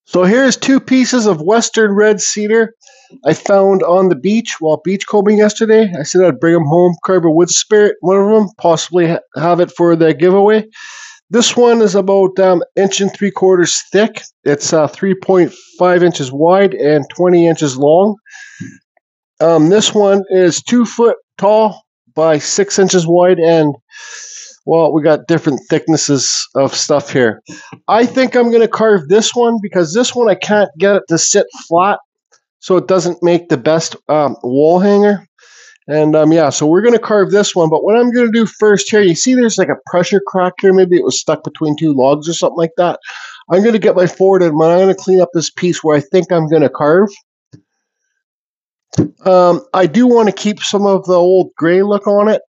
So here's two pieces of western red cedar I found on the beach while beachcombing yesterday. I said I'd bring them home, carve a Woodspirit, one of them, possibly have it for the giveaway. This one is about inch and 3/4 thick. It's 3.5 inches wide and 20 inches long. This one is 2 foot tall by 6 inches wide, and well, we got different thicknesses of stuff here. I think I'm going to carve this one because this one I can't get it to sit flat, so it doesn't make the best wall hanger. And yeah, so we're going to carve this one. But what I'm going to do first here, you see there's like a pressure crack here. Maybe it was stuck between two logs or something like that. I'm going to get my forward and I'm going to clean up this piece where I think I'm going to carve. I do want to keep some of the old gray look on it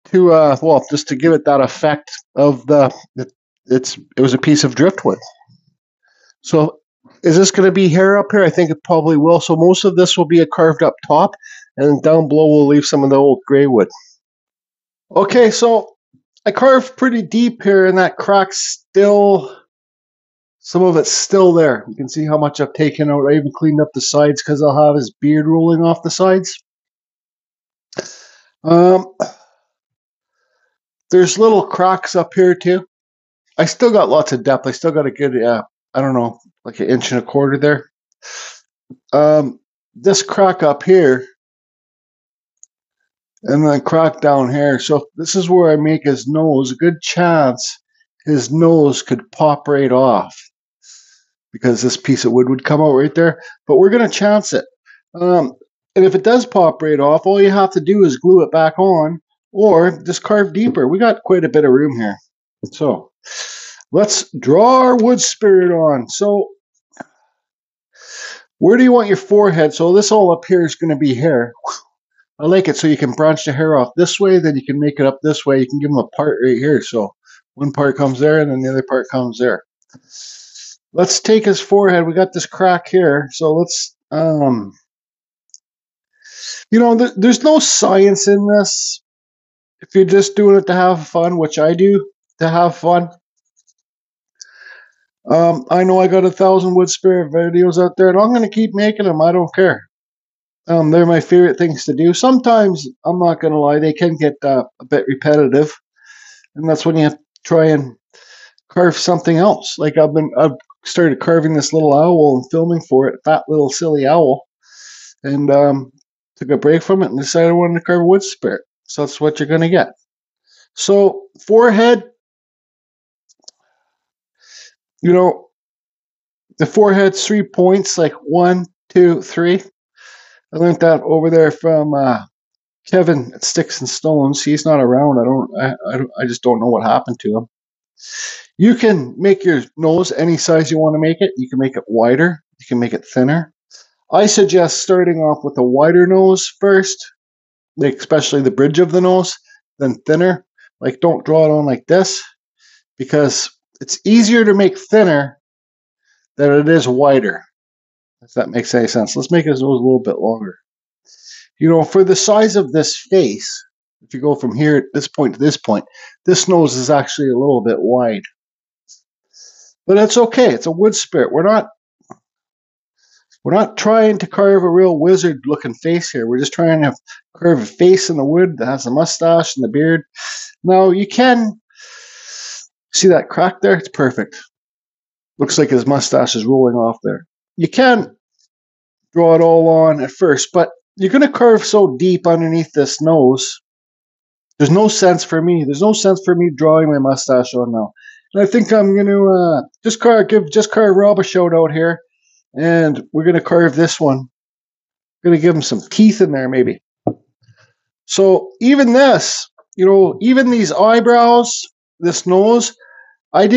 to, well, just to give it that effect of it was a piece of driftwood. So is this going to be hair up here? I think it probably will. So most of this will be a carved up top, and down below we'll leave some of the old gray wood. Okay, so I carved pretty deep here, and that crack's still, some of it's still there. You can see how much I've taken out. I even cleaned up the sides because I'll have his beard rolling off the sides. There's little cracks up here too. I still got lots of depth. I still got a good, I don't know, like 1.25 inches there. This crack up here, and then crack down here. So this is where I make his nose. A good chance his nose could pop right off because this piece of wood would come out right there. But we're going to chance it. And if it does pop right off, all you have to do is glue it back on or just carve deeper. We got quite a bit of room here. So let's draw our Woodspirit on. So where do you want your forehead? So this all up here is going to be hair. I like it so you can branch the hair off this way, then you can make it up this way. You can give them a part right here. So one part comes there and then the other part comes there. Let's take his forehead. We got this crack here. So let's, you know, there's no science in this. If you're just doing it to have fun, which I do to have fun. I know I got 1,000 Woodspirit videos out there, and I'm going to keep making them. I don't care. They're my favorite things to do. Sometimes, I'm not going to lie, they can get a bit repetitive, and that's when you have to try and carve something else. Like I've started carving this little owl and filming for it, fat little silly owl, and took a break from it and decided I wanted to carve a Woodspirit. So that's what you're going to get. So forehead, you know, the forehead's 3 points, like 1, 2, 3. I learned that over there from Kevin at Sticks and Stones. He's not around. I just don't know what happened to him. You can make your nose any size you want to make it. You can make it wider. You can make it thinner. I suggest starting off with a wider nose first, like especially the bridge of the nose, then thinner. Like don't draw it on like this because it's easier to make thinner than it is wider. If that makes any sense. Let's make his nose a little bit longer. You know, for the size of this face, if you go from here at this point to this point, this nose is actually a little bit wide. But it's okay. It's a Woodspirit. We're not trying to carve a real wizard-looking face here. We're just trying to carve a face in the wood that has a mustache and the beard. Now, you can see that crack there? It's perfect. Looks like his mustache is rolling off there. You can draw it all on at first, but you're going to carve so deep underneath this nose. There's no sense for me. There's no sense for me drawing my mustache on now. And I think I'm going to just carve Rob a shout out here. And we're going to carve this one. I'm going to give him some teeth in there maybe. So even this, you know, even these eyebrows, this nose, I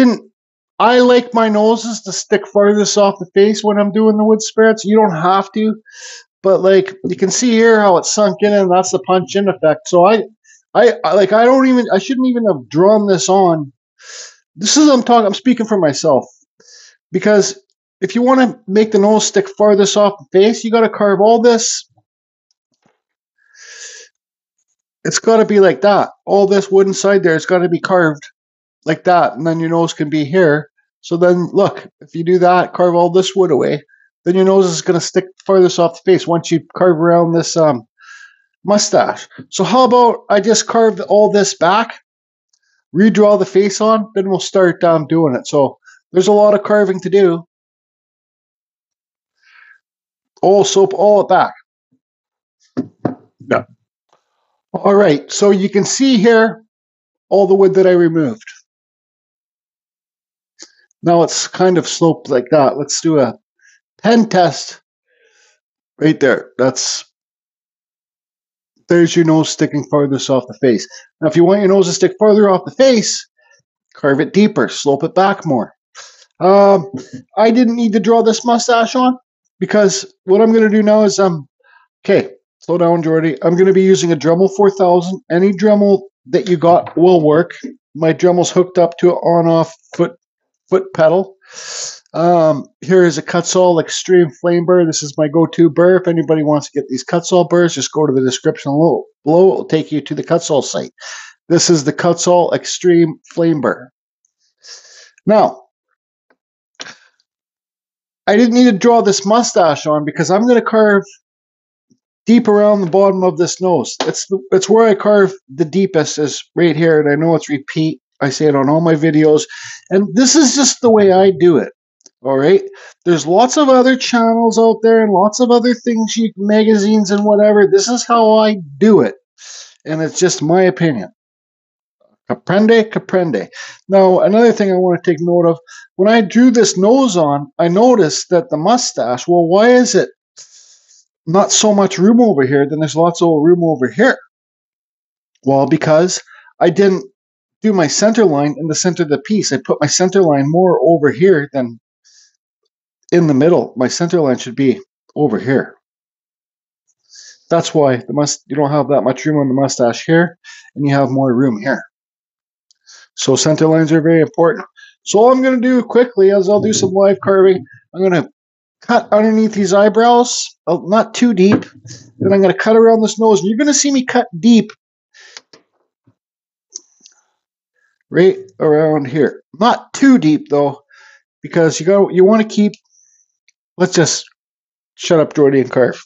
like my noses to stick farthest off the face when I'm doing the Woodspirits. You don't have to, but like you can see here how it's sunk in, and that's the punch in effect. So I shouldn't even have drawn this on. I'm speaking for myself, because if you want to make the nose stick farthest off the face, you got to carve all this. It's got to be like that. All this wood inside there, it's got to be carved like that, and then your nose can be here. So then look, if you do that, carve all this wood away, then your nose is going to stick farthest off the face once you carve around this mustache. So how about I just carve all this back, redraw the face on, then we'll start doing it. So there's a lot of carving to do. All soap, all it back. Yeah. All right, so you can see here all the wood that I removed. Now it's kind of sloped like that. Let's do a pen test right there. There's your nose sticking farthest off the face. Now, if you want your nose to stick farther off the face, carve it deeper, slope it back more. I didn't need to draw this mustache on because what I'm going to do now is, okay, slow down, Jordy. I'm going to be using a Dremel 4000. Any Dremel that you got will work. My Dremel's hooked up to an on-off foot pedal. Here is a Kutzall Extreme Flame Burr. This is my go-to burr. If anybody wants to get these Kutzall burrs, just go to the description below. It will take you to the Kutzall site. This is the Kutzall Extreme Flame Burr. Now, I didn't need to draw this mustache on because I'm going to carve deep around the bottom of this nose. It's where I carve the deepest, is right here, and I know it's repeat. I say it on all my videos, and this is just the way I do it. All right, there's lots of other channels out there and lots of other things, magazines and whatever. This is how I do it, and it's just my opinion. Comprende, comprende. Now, another thing I want to take note of, when I drew this nose on, I noticed that the mustache, well, why is it not so much room over here? Then there's lots of room over here. Well, because I didn't do my center line in the center of the piece. I put my center line more over here than in the middle. My center line should be over here. That's why you don't have that much room on the mustache here, and you have more room here. So center lines are very important. So all I'm going to do quickly is I'll do some live carving. I'm going to cut underneath these eyebrows, not too deep. Then I'm going to cut around this nose. And you're going to see me cut deep right around here. Not too deep though, because you want to keep. Let's just shut up, Jordy, and carve.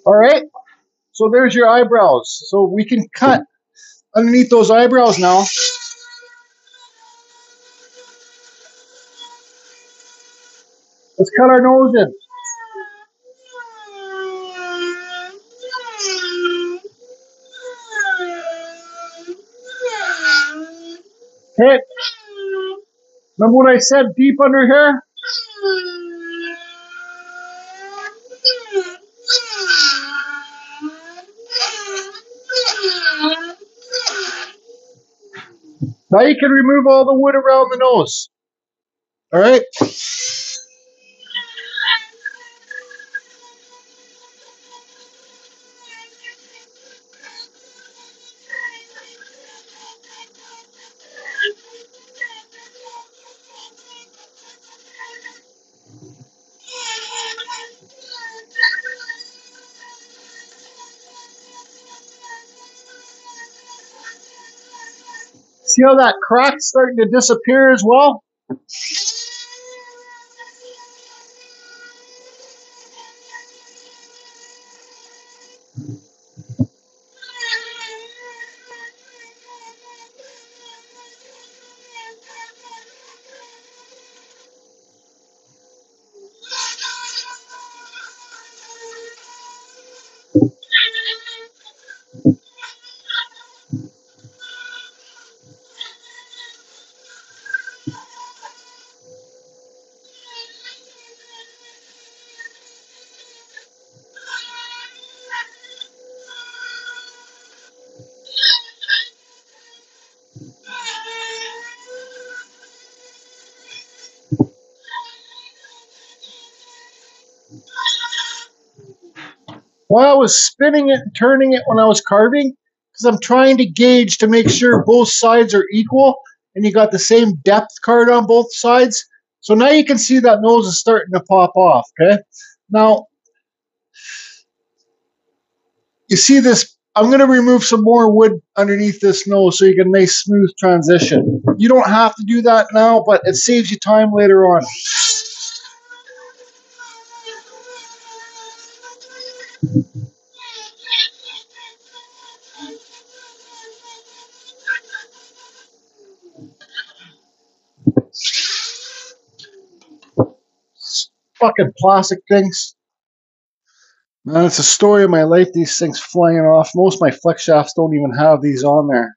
All right, so there's your eyebrows. So we can cut underneath those eyebrows now. Let's cut our nose in. Okay. Remember what I said, deep under here? Now you can remove all the wood around the nose. All right? See how that crack's starting to disappear as well? Well, I was spinning it and turning it when I was carving because I'm trying to gauge to make sure both sides are equal and you got the same depth card on both sides. So now you can see that nose is starting to pop off, okay? Now, you see this, I'm going to remove some more wood underneath this nose so you get a nice smooth transition. You don't have to do that now, but it saves you time later on. Fucking plastic things. Man, it's a story of my life, these things flying off. Most of my flex shafts don't even have these on there.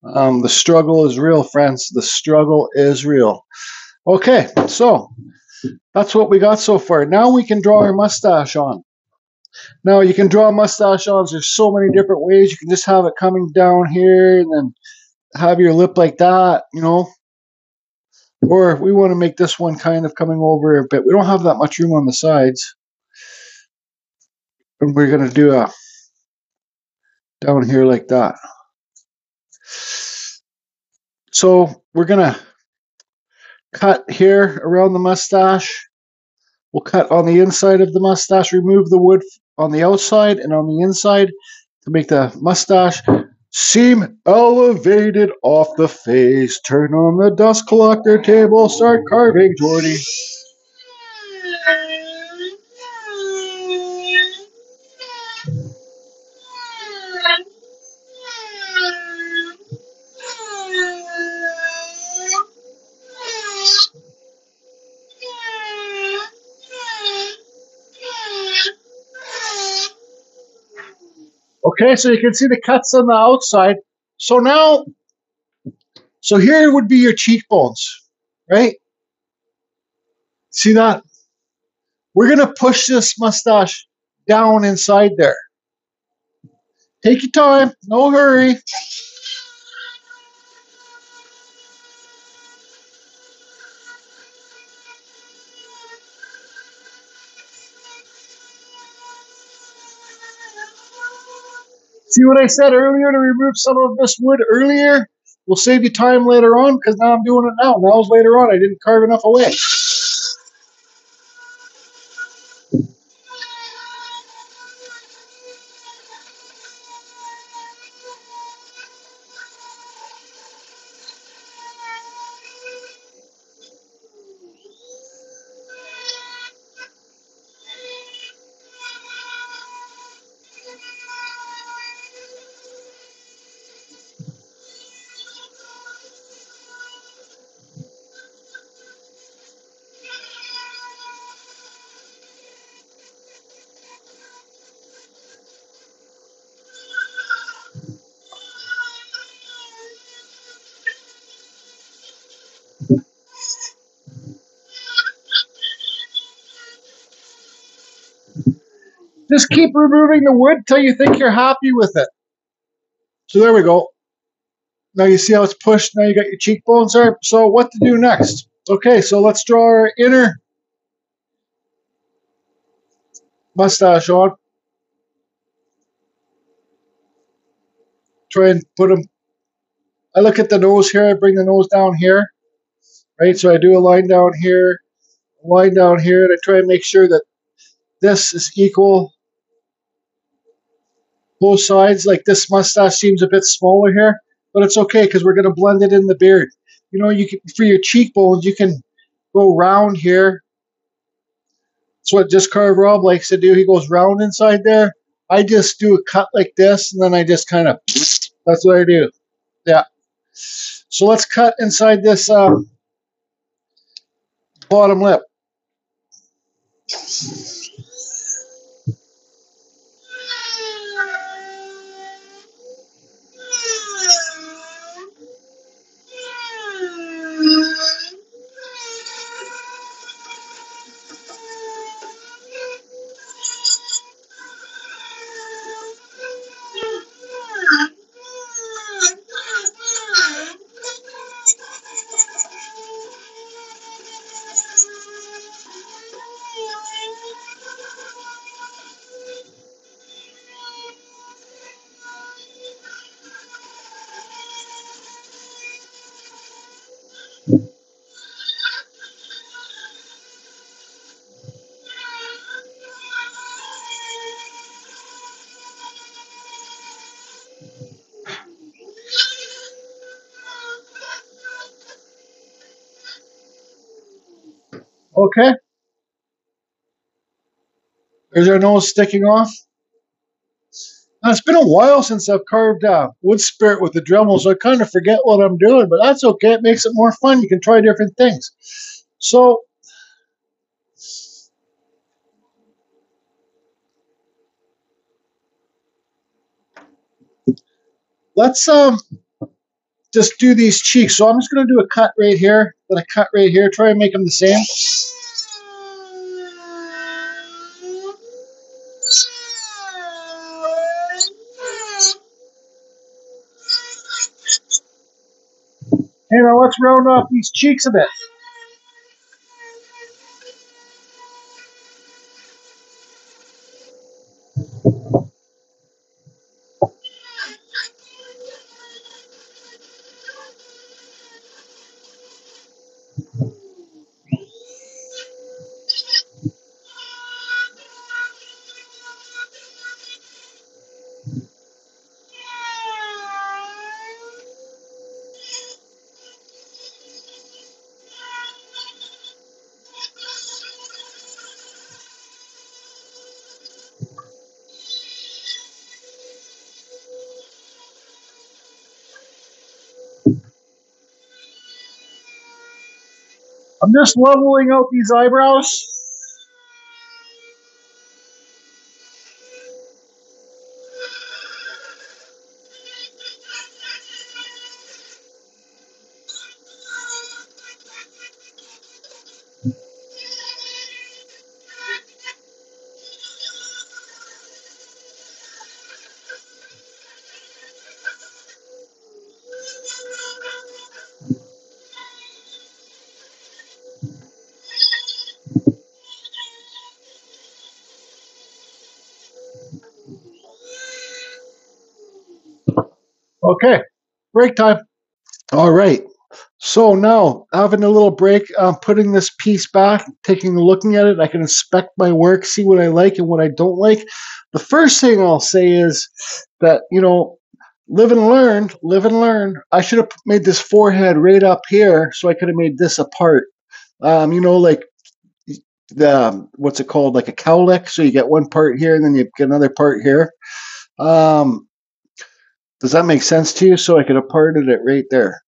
The struggle is real, friends. The struggle is real. Okay, so that's what we got so far. Now we can draw our mustache on. Now you can draw a mustache on. There's so many different ways. You can just have it coming down here and then have your lip like that, you know. Or we want to make this one kind of coming over a bit. We don't have that much room on the sides. And we're going to do a down here like that. So we're going to cut here around the mustache. We'll cut on the inside of the mustache, remove the wood on the outside and on the inside to make the mustache seem elevated off the face. Turn on the dust collector table, start carving, Jordy. Okay, so you can see the cuts on the outside. So now, so here would be your cheekbones, right? See that? We're going to push this mustache down inside there. Take your time, no hurry. See what I said earlier to remove some of this wood earlier? Will save you time later on because now I'm doing it now. Now it's later on. I didn't carve enough away. Just keep removing the wood till you think you're happy with it. So there we go. Now you see how it's pushed. Now you got your cheekbones there. So what to do next? Okay, so let's draw our inner mustache on. Try and put them. I look at the nose here. I bring the nose down here. Right, so I do a line down here, a line down here, and I try and make sure that this is equal both sides. Like this mustache seems a bit smaller here, but it's okay because we're going to blend it in the beard. You know, you can, for your cheekbones, you can go round here. That's what Just Carve Rob likes to do. He goes round inside there. I just do a cut like this, and then I just kind of, that's what I do. Yeah. So let's cut inside this bottom lip. Okay, there's our nose sticking off. Now, it's been a while since I've carved Woodspirit with the Dremel, so I kind of forget what I'm doing, but that's okay. It makes it more fun. You can try different things. So let's just do these cheeks. So I'm just going to do a cut right here, then a cut right here. Try and make them the same. Hey, now let's round off these cheeks a bit. I'm just leveling out these eyebrows. Okay, break time. All right. So now, having a little break, putting this piece back, taking a looking at it, I can inspect my work, see what I like and what I don't like. The first thing I'll say is that, live and learn, live and learn. I should have made this forehead right up here so I could have made this apart. Like what's it called? Like a cowlick. So you get one part here and then you get another part here. Um, does that make sense to you? So I could have parted it right there.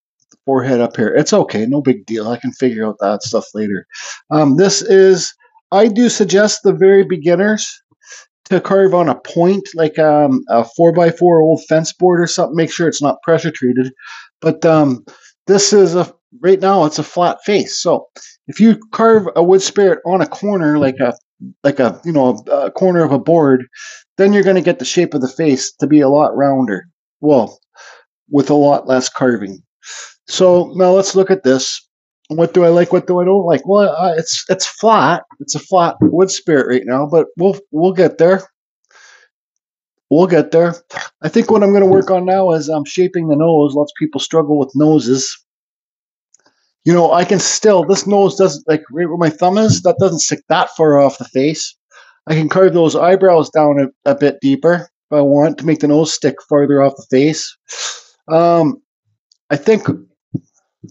Forehead up here. It's okay, no big deal. I can figure out that stuff later. I do suggest the very beginners to carve on a point, like a 4x4 old fence board or something. Make sure it's not pressure treated. But this is right now it's a flat face. So if you carve a Woodspirit on a corner, like a corner of a board, then you're going to get the shape of the face to be a lot rounder. Well, with a lot less carving. So now let's look at this. What do I like? What do I don't like? Well, it's flat. It's a flat Woodspirit right now, but we'll get there. We'll get there. I think what I'm going to work on now is shaping the nose. Lots of people struggle with noses. I can still, this nose doesn't, like right where my thumb is, that doesn't stick that far off the face. I can carve those eyebrows down a bit deeper if I want to make the nose stick farther off the face. I think,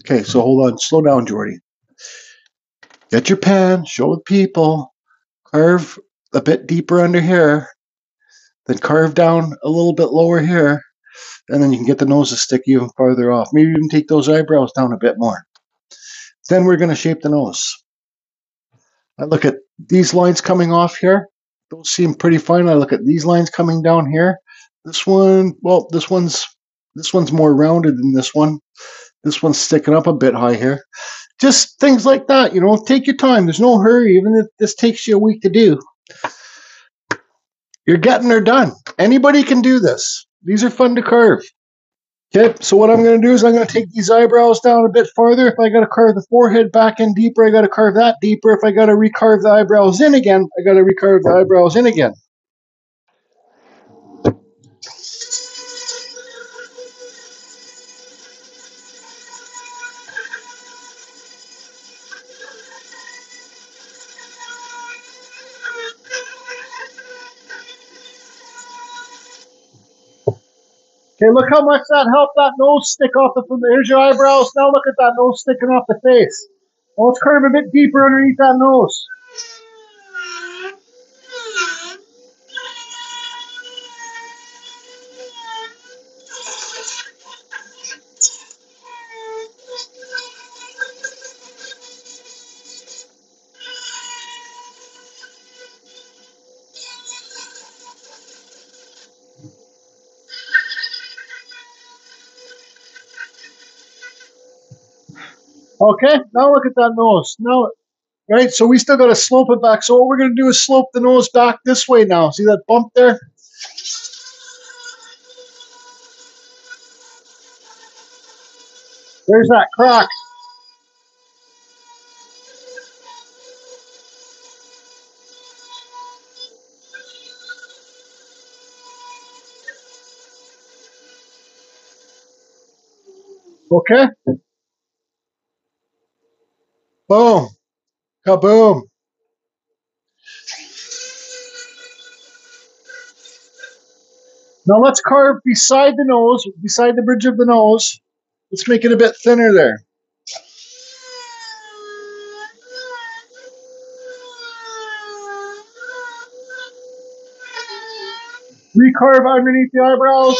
okay, so hold on, slow down, Jordy. Get your pen, show the people, carve a bit deeper under here, then carve down a little bit lower here, and then you can get the nose to stick even farther off. Maybe even take those eyebrows down a bit more. Then we're going to shape the nose. I look at these lines coming off here. Those seem pretty fine. I look at these lines coming down here. This one, well, this one's more rounded than this one. This one's sticking up a bit high here. Just things like that, take your time. There's no hurry, even if this takes you a week to do. You're getting her done. Anybody can do this. These are fun to carve. Okay, so what I'm going to do is I'm going to take these eyebrows down a bit farther. If I got to carve the forehead back in deeper, I got to carve that deeper. If I got to recarve the eyebrows in again, I got to recarve the eyebrows in again. Okay, look how much that helped that nose stick off the, here's your eyebrows. Now look at that nose sticking off the face. Well, let's carve a bit deeper underneath that nose. Okay, now look at that nose. Now, right, so we still got to slope it back. So what we're going to do is slope the nose back this way now. See that bump there? There's that crack. Okay. Boom. Kaboom. Now let's carve beside the nose, beside the bridge of the nose. Let's make it a bit thinner there. Recarve underneath the eyebrows.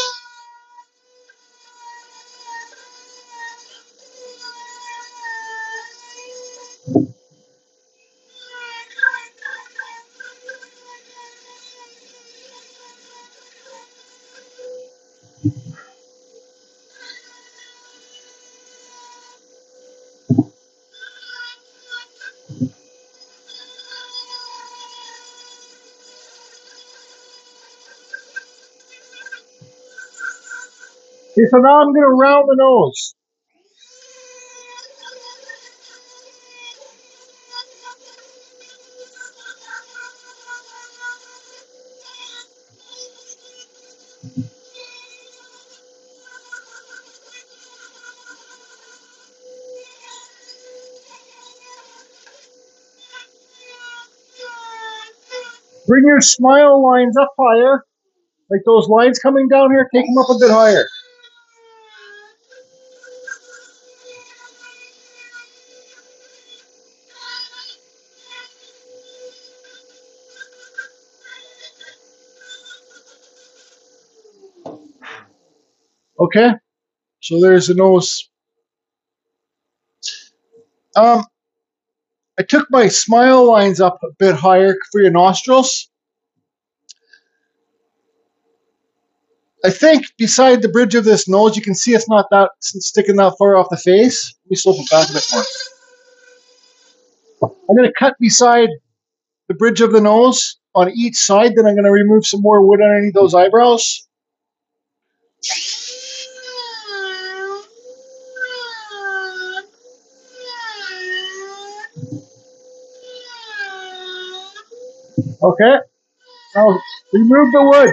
Okay, so now I'm going to round the nose. Bring your smile lines up higher. Like those lines coming down here, take them up a bit higher. Okay, so there's the nose. I took my smile lines up a bit higher for your nostrils. I think beside the bridge of this nose, you can see it's not that sticking that far off the face. Let me slope it back a bit more. I'm going to cut beside the bridge of the nose on each side. Then I'm going to remove some more wood underneath those eyebrows. Okay, now remove the wood.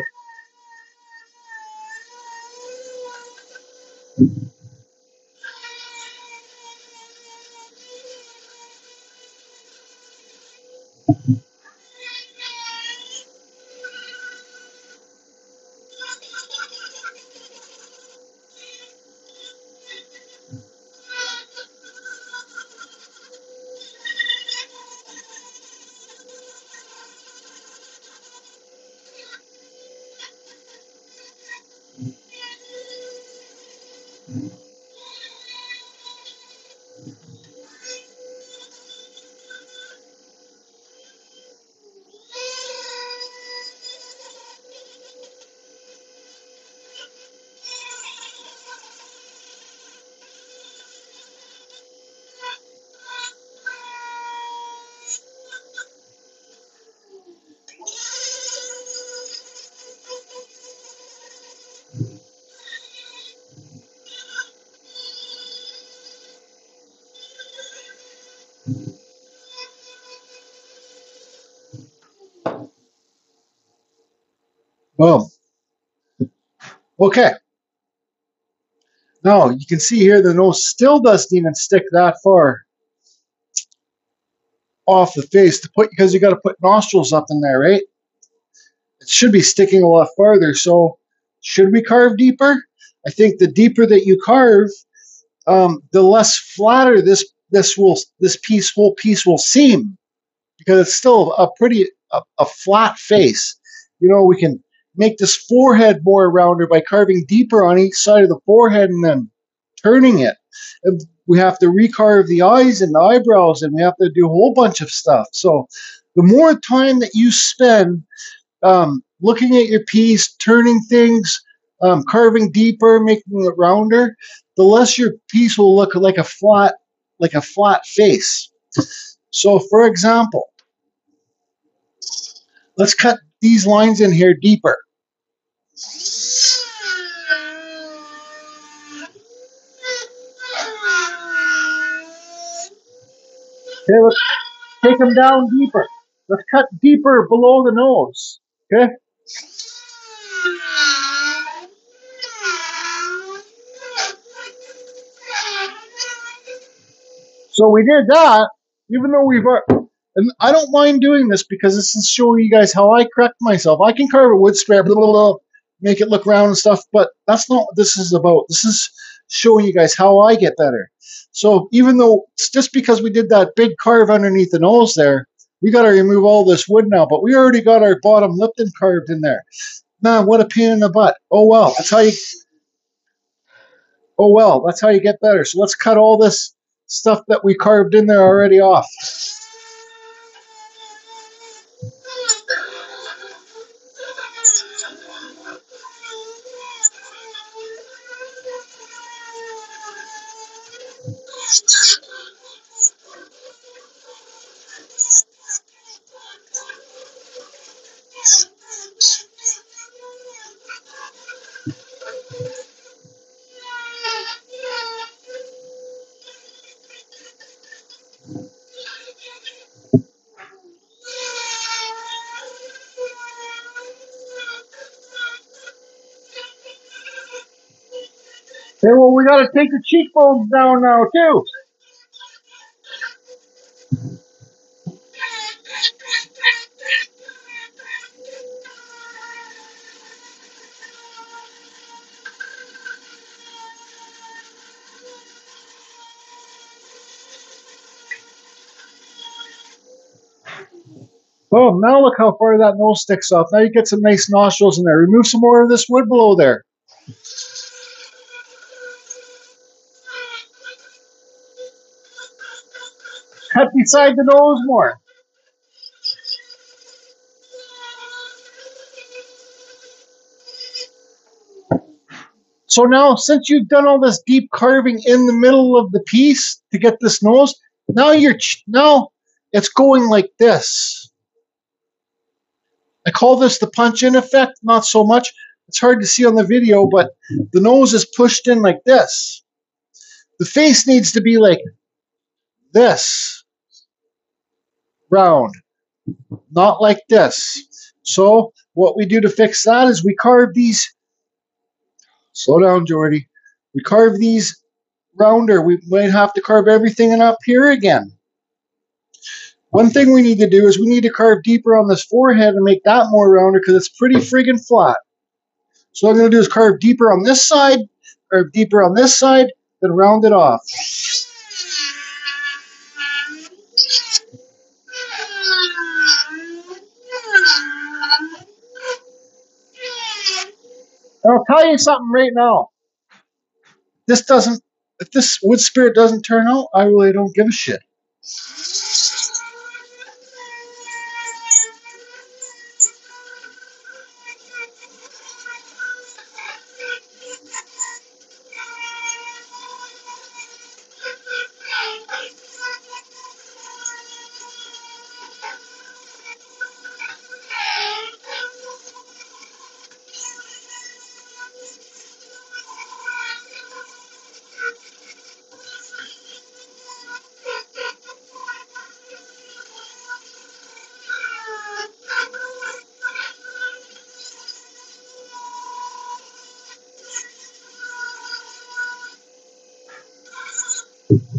Boom. Okay. Now you can see here the nose still doesn't even stick that far off the face to put, because you got to put nostrils up in there, right? It should be sticking a lot farther. So should we carve deeper? I think the deeper that you carve, the less flatter this whole piece will seem, because it's still a flat face. You know, we can make this forehead more rounder by carving deeper on each side of the forehead and then turning it. And we have to recarve the eyes and the eyebrows, and we have to do a whole bunch of stuff. So the more time that you spend looking at your piece, turning things, carving deeper, making it rounder, the less your piece will look like a flat face. So, for example, let's cut these lines in here deeper. Okay, let's take them down deeper. Let's cut deeper below the nose. Okay. So we did that, even though and I don't mind doing this because this is showing you guys how I correct myself. I can carve a wood spare, make it look round and stuff, but that's not what this is about. This is showing you guys how I get better. So even though it's just because we did that big carve underneath the nose there, we got to remove all this wood now, but we already got our bottom lip carved in there. Man, what a pain in the butt. Oh well, that's how you get better. So let's cut all this stuff that we carved in there already off. Okay, well, we got to take the cheekbones down now, too. Oh, now look how far that nose sticks up. Now you get some nice nostrils in there. Remove some more of this wood below there. Cut beside the nose more. So now, since you've done all this deep carving in the middle of the piece to get this nose, now it's going like this. I call this the punch-in effect, not so much. It's hard to see on the video, but the nose is pushed in like this. The face needs to be like this, round, not like this. So what we do to fix that is we carve these, slow down, Jordy. We carve these rounder. We might have to carve everything up here again. One thing we need to do is we need to carve deeper on this forehead and make that more rounder because it's pretty friggin' flat. So what I'm going to do is carve deeper on this side, carve deeper on this side, then round it off. And I'll tell you something right now. If this wood spirit doesn't turn out, I really don't give a shit.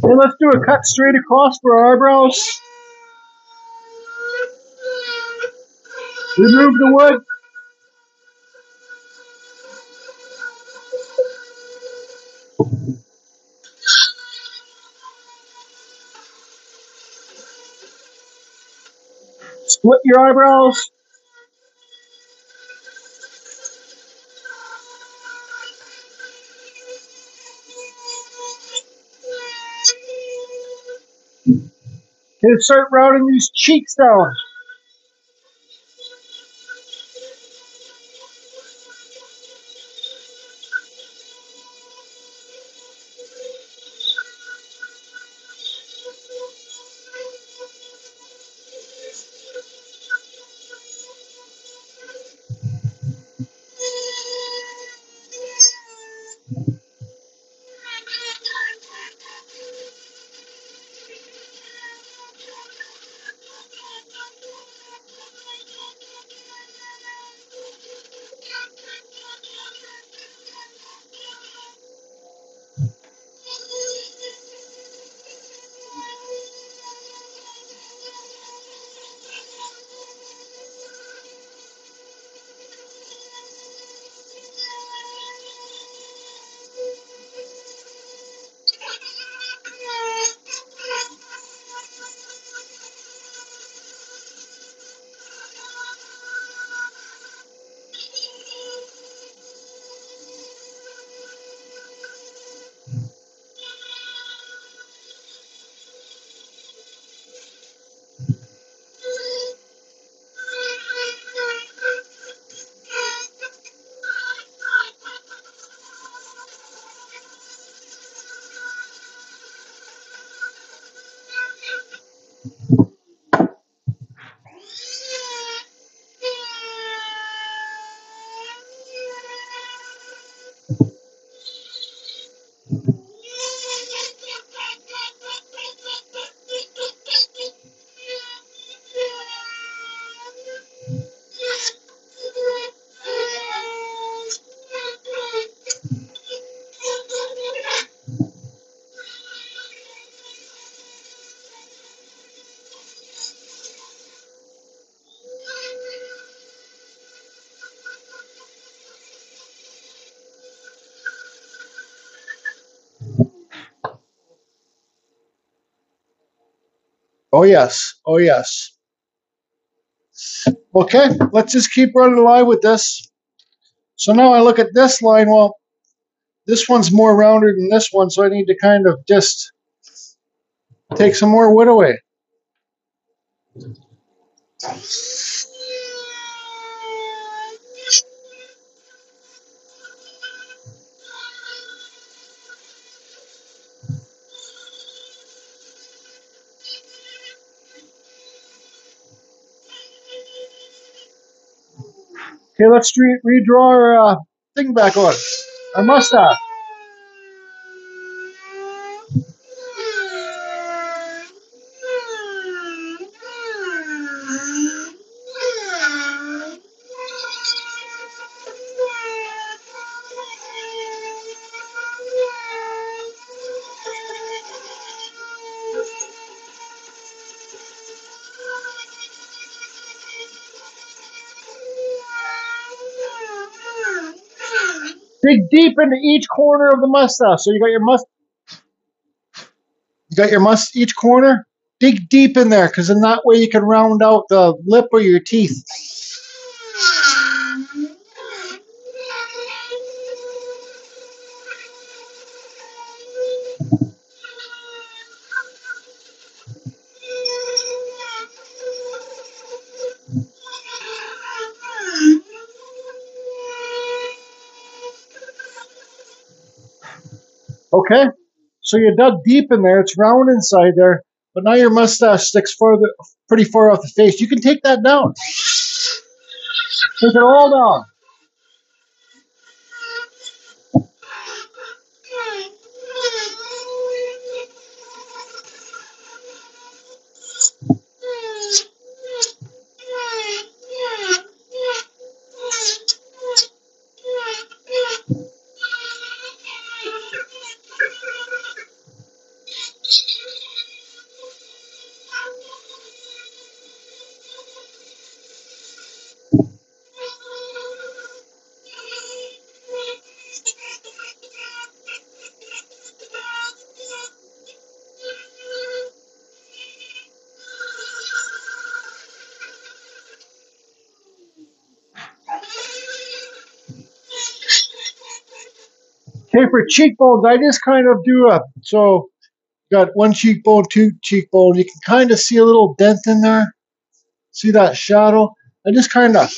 Okay, let's do a cut straight across for our eyebrows. Remove the wood. Split your eyebrows. Okay, start rounding these cheeks down. Oh yes, oh yes. Okay, let's just keep running the line with this. So now I look at this line, well, this one's more rounded than this one, so I need to kind of just take some more wood away. Okay, let's redraw our thing back on, our mustache. Dig deep into each corner of the mustache. So you got your each corner. Dig deep in there, because in that way you can round out the lip or your teeth. Okay, so you dug deep in there. It's round inside there, but now your mustache sticks pretty far off the face. You can take that down. Take it all down. Okay, for cheekbones, I just kind of do so got one cheekbone, two cheekbone. You can kind of see a little dent in there. See that shadow? I just kind of.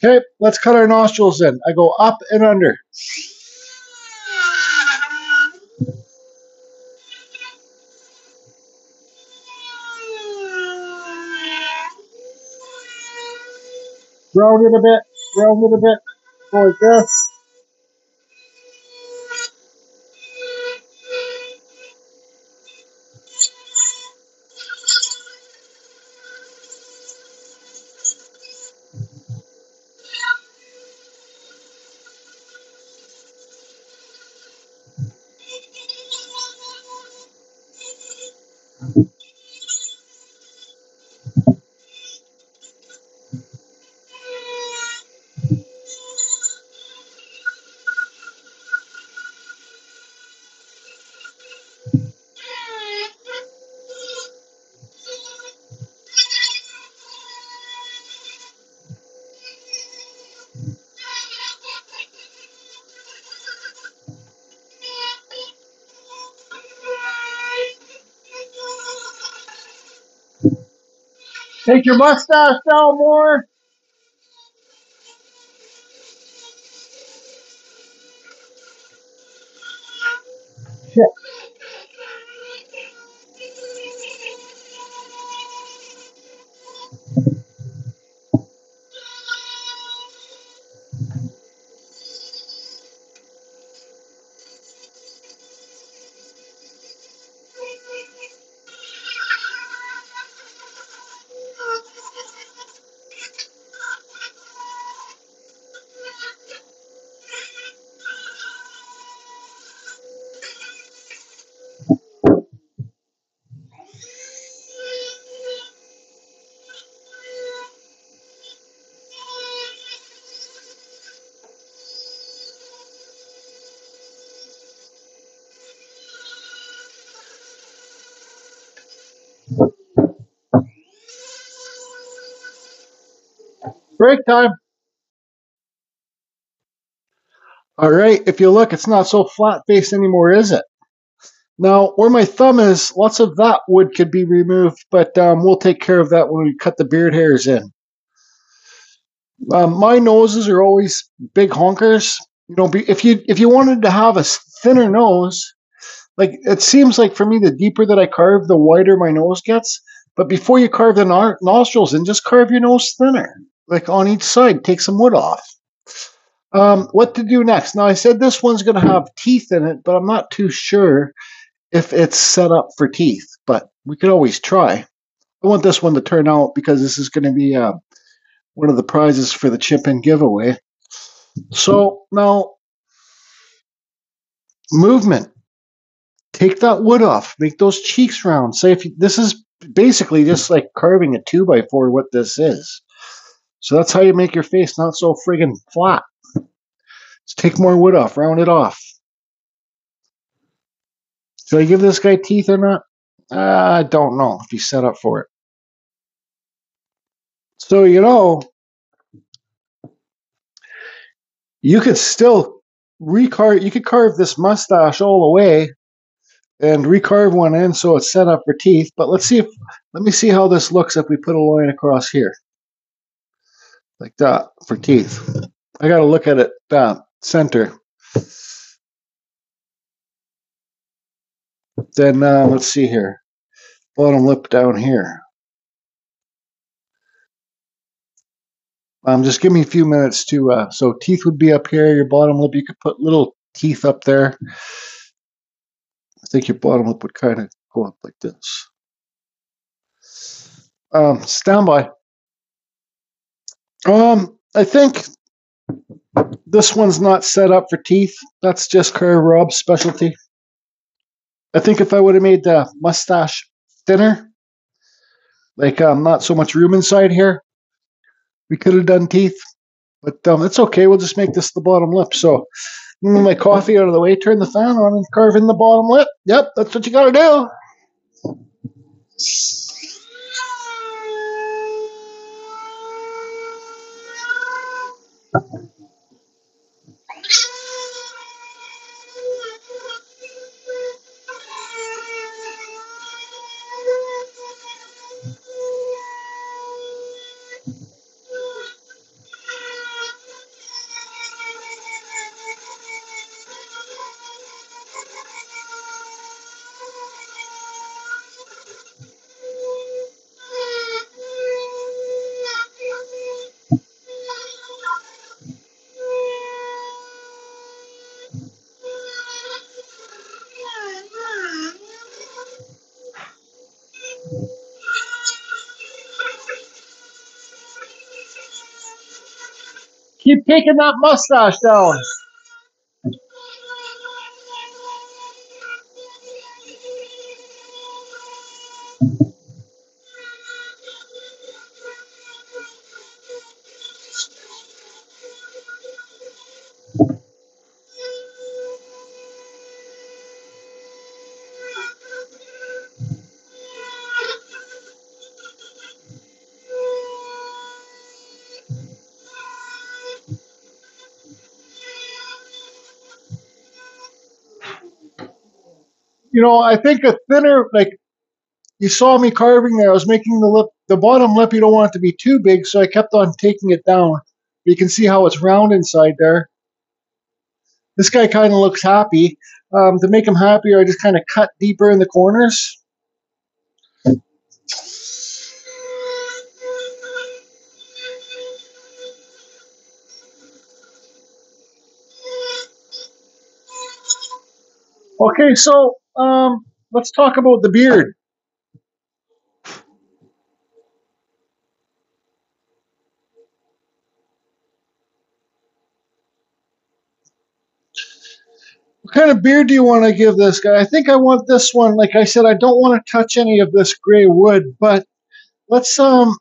Okay, let's cut our nostrils in. I go up and under. Round it a bit, round it a bit. Go like this. Take your mustache down more. Shit. Break time. All right, if you look, it's not so flat faced anymore, is it? Now, where my thumb is, lots of that wood could be removed, but we'll take care of that when we cut the beard hairs in. My noses are always big honkers. You know, if you wanted to have a thinner nose, like it seems like for me, the deeper that I carve, the wider my nose gets. But before you carve the nostrils in, just carve your nose thinner, like on each side. Take some wood off. What to do next? Now, I said this one's going to have teeth in it, but I'm not too sure if it's set up for teeth, but we could always try. I want this one to turn out because this is going to be one of the prizes for the chip-in giveaway. So now, movement. Take that wood off. Make those cheeks round. Say if you, this is basically just like carving a 2x4, what this is. So that's how you make your face not so friggin' flat. Just take more wood off. Round it off. Should I give this guy teeth or not? I don't know if he's set up for it. So, you know, you could still recarve, you could carve this mustache all the way and recarve one in so it's set up for teeth. But let me see how this looks if we put a line across here like that for teeth. I got to look at it center. Then let's see here, bottom lip down here. Just give me a few minutes to, so teeth would be up here, your bottom lip, you could put little teeth up there. I think your bottom lip would kind of go up like this. Stand by. I think this one's not set up for teeth. That's just Carve Rob's specialty. I think if I would have made the mustache thinner, like not so much room inside here, we could have done teeth. But it's okay. We'll just make this the bottom lip. So, move my coffee out of the way, turn the fan on, and carve in the bottom lip. Yep, that's what you got to do. Keep taking that mustache down. You know, I think a thinner, like you saw me carving there, I was making the bottom lip, you don't want it to be too big, so I kept on taking it down. You can see how it's round inside there. This guy kind of looks happy. To make him happier, I just kind of cut deeper in the corners. Okay, so let's talk about the beard. What kind of beard do you want to give this guy? I think I want this one. Like I said, I don't want to touch any of this gray wood, but let's I'm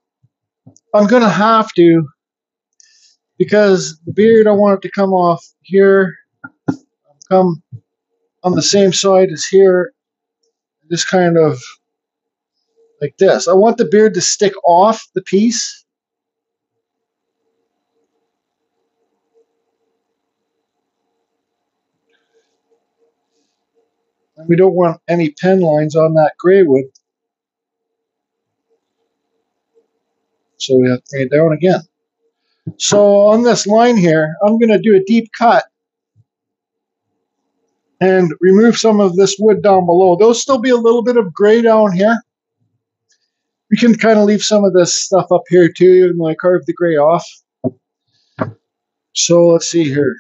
gonna have to, because the beard I want it to come off here, come on the same side as here, just kind of like this. I want the beard to stick off the piece. And we don't want any pen lines on that gray wood. So we have to bring it down again. So on this line here, I'm going to do a deep cut and remove some of this wood down below. There'll still be a little bit of gray down here. We can kind of leave some of this stuff up here too, even though I carved the gray off. So let's see here.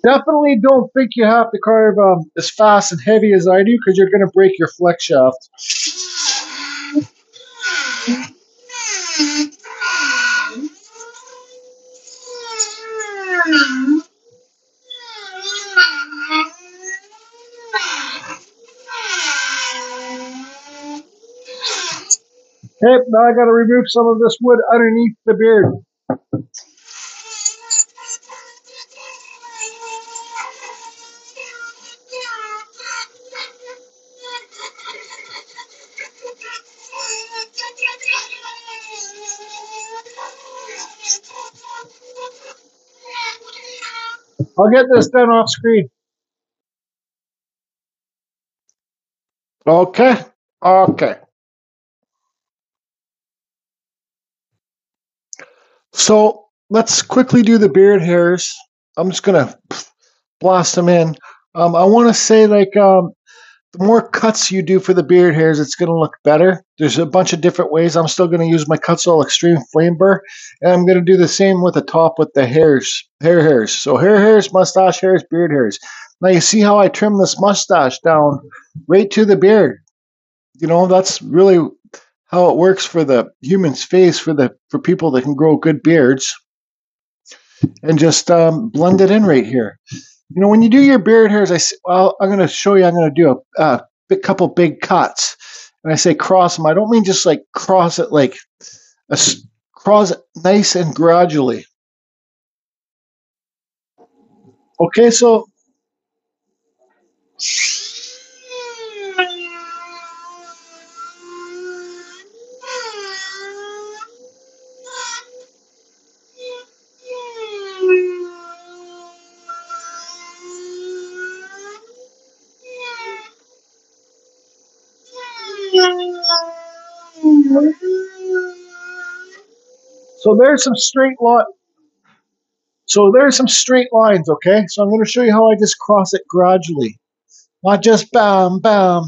Definitely don't think you have to carve as fast and heavy as I do, because you're going to break your flex shaft. Okay, now I got to remove some of this wood underneath the beard. I'll get this done off screen. Okay. Okay. So let's quickly do the beard hairs. I'm just gonna blast them in. I want to say the more cuts you do for the beard hairs, it's gonna look better. There's a bunch of different ways. I'm still gonna use my Kutzall Extreme Flame Burr, and I'm gonna do the same with the top with the hair hairs. So hair hairs, mustache hairs, beard hairs. Now you see how I trim this mustache down right to the beard. You know, that's really how it works for the human's face for people that can grow good beards, and just blend it in right here. You know, when you do your beard hairs, well, I'm going to show you. I'm going to do a couple big cuts, and I say cross them. I don't mean just like cross it like cross it nice and gradually. Okay, so so there's some straight line. So there's some straight lines. Okay, so I'm going to show you how I just cross it gradually, not just bam bam.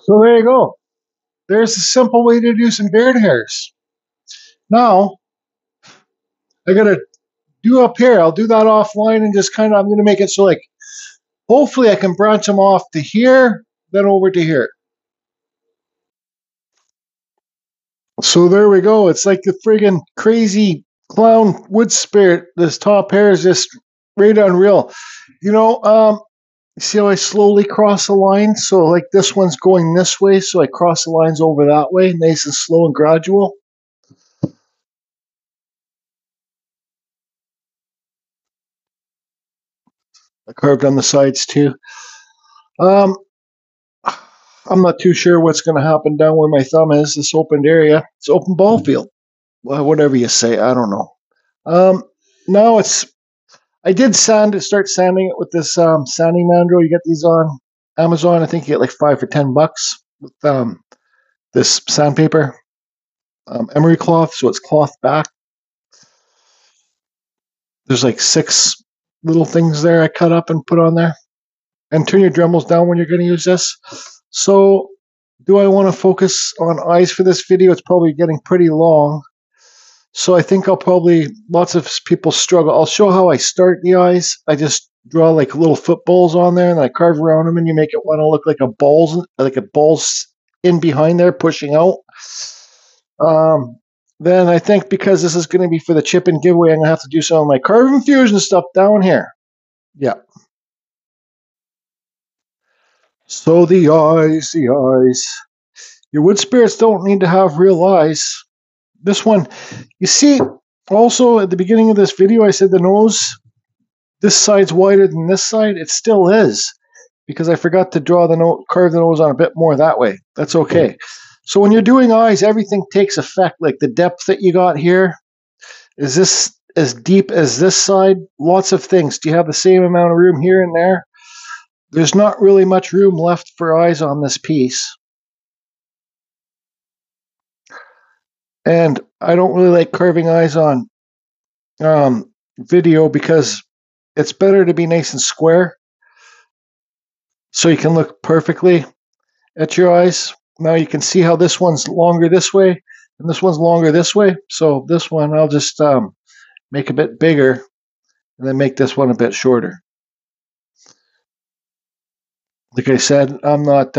So there you go. There's a simple way to do some beard hairs. Now I gotta do up here. I'll do that offline and just kind of, I'm gonna make it so like, hopefully I can branch them off to here, then over to here. So there we go. It's like the friggin' crazy clown wood spirit. This top hair is just right unreal. You know, see how I slowly cross the line? So like this one's going this way, so I cross the lines over that way, nice and slow and gradual. I carved on the sides too. Um, I'm not too sure what's going to happen down where my thumb is, this opened area. It's open ball field. Well, whatever you say, I don't know. Um, no, I did start sanding it with this sanding mandrel. You get these on Amazon. I think you get like $5 or $10 with this sandpaper, emery cloth, so it's cloth back. There's like 6 little things there I cut up and put on there. And turn your Dremels down when you're going to use this. So, do I want to focus on eyes for this video? It's probably getting pretty long. So I think lots of people struggle. I'll show how I start the eyes. I just draw like little footballs on there and I carve around them and you make it want to look like a ball's in behind there pushing out. Then I think because this is going to be for the chip and giveaway, I'm going to have to do some of my carve infusion stuff down here. Yeah. So the eyes. Your wood spirits don't need to have real eyes. This one, you see, also at the beginning of this video, I said the nose, this side's wider than this side. It still is, because I forgot to carve the nose on a bit more that way. That's okay. So when you're doing eyes, everything takes effect. Like the depth that you got here, is this as deep as this side? Lots of things. Do you have the same amount of room here and there? There's not really much room left for eyes on this piece. And I don't really like carving eyes on video because it's better to be nice and square so you can look perfectly at your eyes. Now you can see how this one's longer this way and this one's longer this way. So this one I'll just make a bit bigger and then make this one a bit shorter. Like I said, I'm not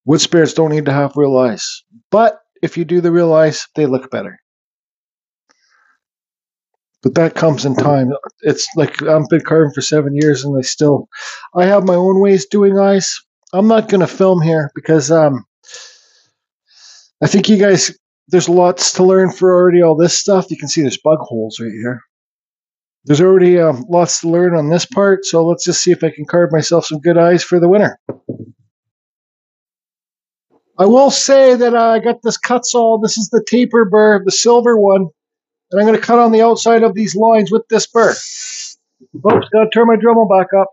wood spirits don't need to have real eyes, but if you do the real eyes, they look better. But that comes in time. It's like I've been carving for 7 years, and I have my own ways doing eyes. I'm not going to film here because I think you guys, there's lots to learn for already. All this stuff, you can see there's bug holes right here. There's already lots to learn on this part, so let's just see if I can carve myself some good eyes for the winter. I will say that I got this cut saw. This is the taper burr, the silver one. And I'm going to cut on the outside of these lines with this burr. Oops, got to turn my Dremel back up.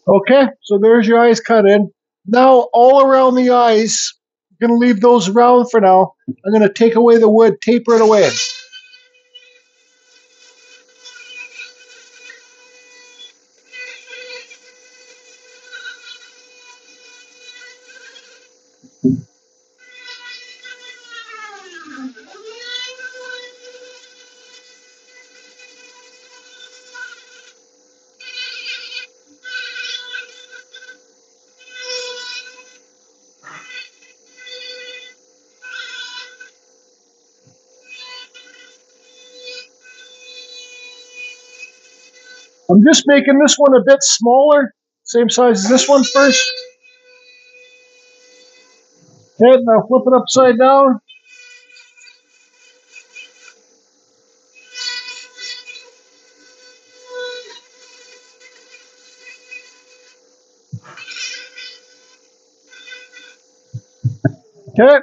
Okay, so there's your eyes cut in. Now, all around the eyes, I'm going to leave those round for now. I'm going to take away the wood, taper it away. I'm just making this one a bit smaller, same size as this one first. Okay, now flip it upside down. Okay,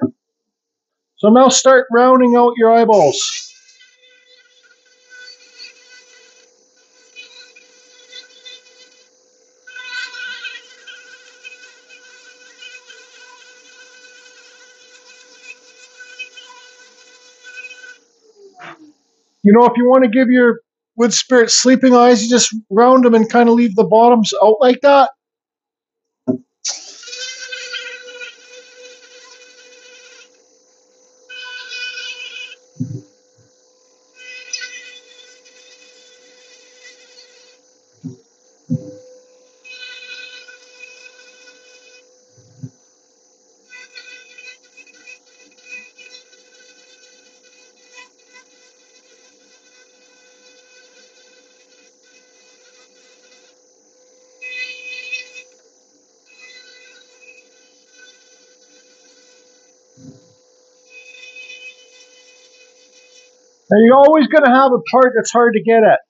So now start rounding out your eyeballs. You know, if you want to give your wood spirit sleeping eyes, you just round them and kind of leave the bottoms out like that. And you're always going to have a part that's hard to get at.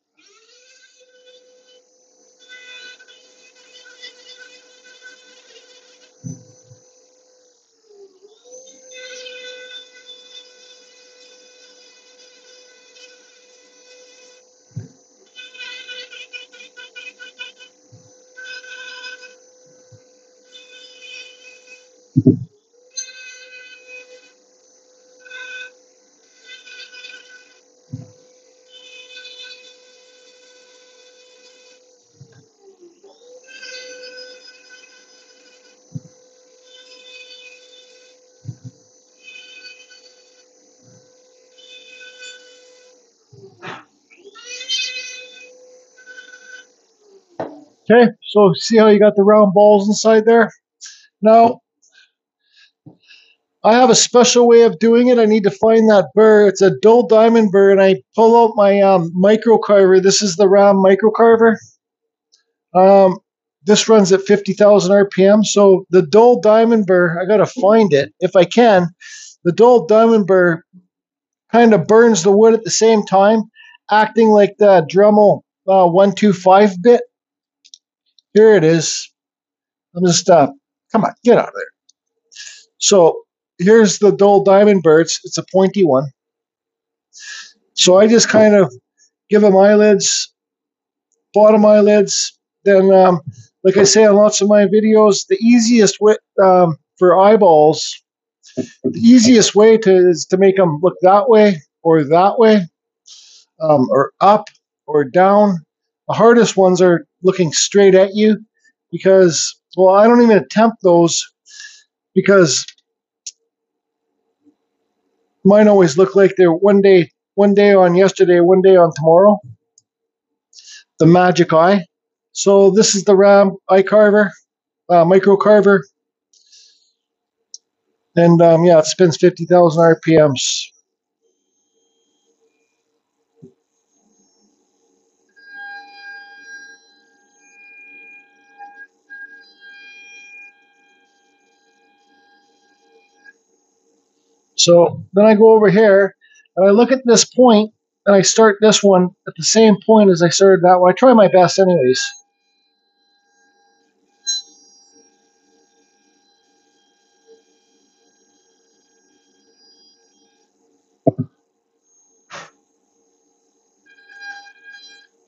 Okay, so see how you got the round balls inside there? Now, I have a special way of doing it. I need to find that burr. It's a dull diamond burr, and I pull out my micro carver. This is the RAM micro carver. This runs at 50,000 RPM. So the dull diamond burr, I got to find it if I can. The dull diamond burr kind of burns the wood at the same time, acting like the Dremel 125 bit. Here it is. I'm just come on, get out of there. So here's the dull diamond burr. It's a pointy one. So I just kind of give them eyelids, bottom eyelids. Then, like I say on lots of my videos, the easiest way for eyeballs, the easiest way is to make them look that way, or up or down. The hardest ones are looking straight at you because, well, I don't even attempt those because mine always look like they're one day on yesterday, one day on tomorrow. The magic eye. So this is the RAM eye carver, micro carver. And yeah, it spins 50,000 RPMs. So then I go over here and I look at this point and I start this one at the same point as I started that one. I try my best anyways.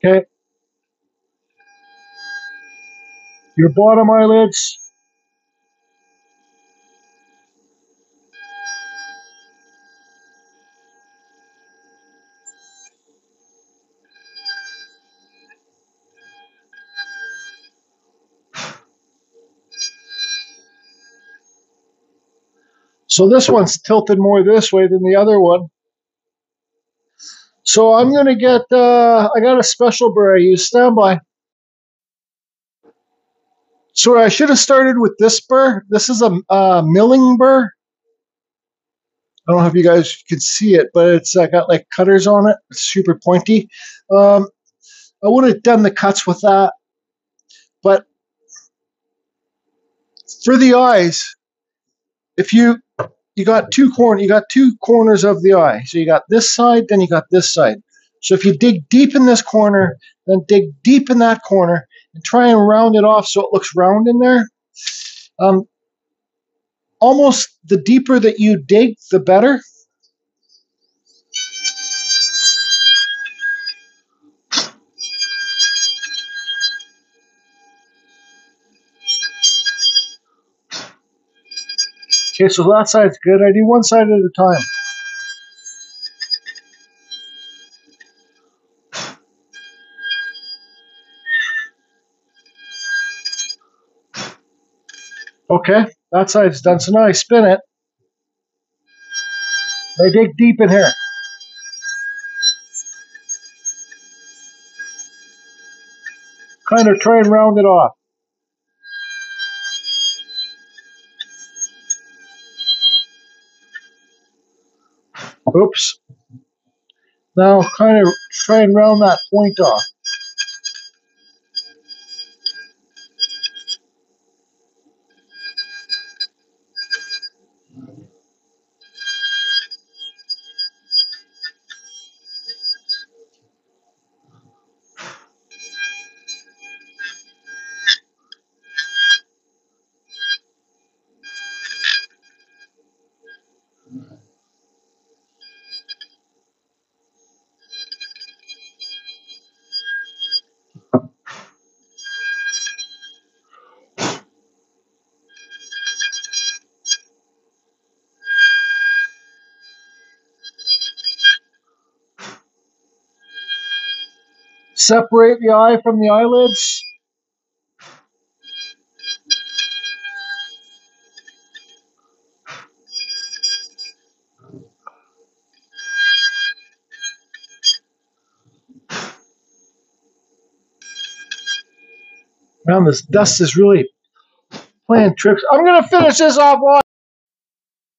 Okay. Your bottom eyelids. So this one's tilted more this way than the other one. So I'm going to get, I got a special burr I use. Stand by. So I should have started with this burr. This is a milling burr. I don't know if you guys could see it, but it's got like cutters on it. It's super pointy. I would have done the cuts with that. But for the eyes, if you got two corners of the eye. So you got this side, then you got this side. So if you dig deep in this corner, then dig deep in that corner, and try and round it off so it looks round in there. Almost the deeper that you dig, the better. Okay, so that side's good. I do one side at a time. Okay, that side's done. So now I spin it. I dig deep in here. Kind of try and round it off. Oops. Now kind of try and round that point off. Separate the eye from the eyelids. Man, this dust is really playing tricks. I'm going to finish this off.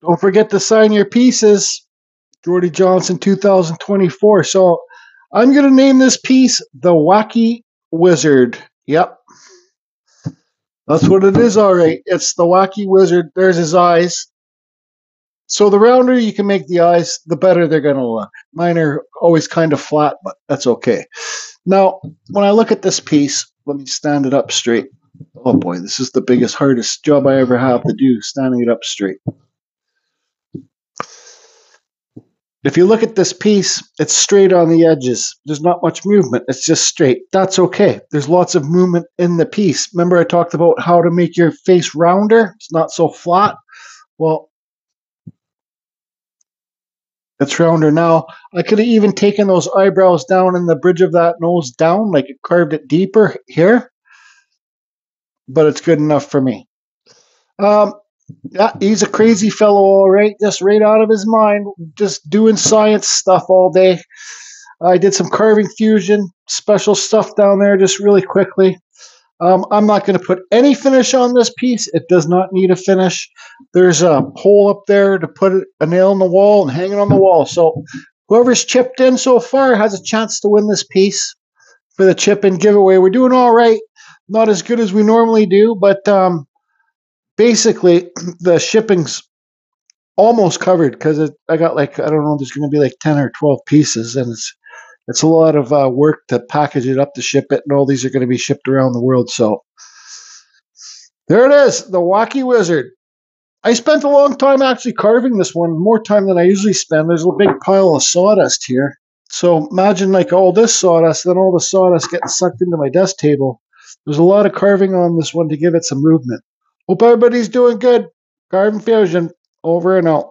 Don't forget to sign your pieces. Jordy Johnson 2024. So I'm going to name this piece The Wacky Wizard. Yep. That's what it is, all right. It's The Wacky Wizard. There's his eyes. So the rounder you can make the eyes, the better they're going to look. Mine are always kind of flat, but that's okay. Now, when I look at this piece, let me stand it up straight. Oh boy, this is the biggest, hardest job I ever have to do, standing it up straight. If you look at this piece, it's straight on the edges. There's not much movement. It's just straight. That's okay. There's lots of movement in the piece. Remember I talked about how to make your face rounder? It's not so flat. Well, it's rounder now. I could have even taken those eyebrows down and the bridge of that nose down, like it carved it deeper here. But it's good enough for me. Yeah, he's a crazy fellow, all right. Just right out of his mind, just doing science stuff all day. I did some carving fusion, special stuff down there just really quickly. I'm not going to put any finish on this piece. It does not need a finish. There's a hole up there to put a nail in the wall and hang it on the wall. So whoever's chipped in so far has a chance to win this piece for the chip-in giveaway. We're doing all right. Not as good as we normally do, but basically the shipping's almost covered because I got like, I don't know, there's going to be like 10 or 12 pieces, and it's a lot of work to package it up to ship it, and all these are going to be shipped around the world. So there it is, the Wacky Wizard. I spent a long time actually carving this one, more time than I usually spend. There's a big pile of sawdust here. So imagine like all this sawdust, then all the sawdust getting sucked into my desk table. There's a lot of carving on this one to give it some movement. Hope everybody's doing good. Carving Fusion, over and out.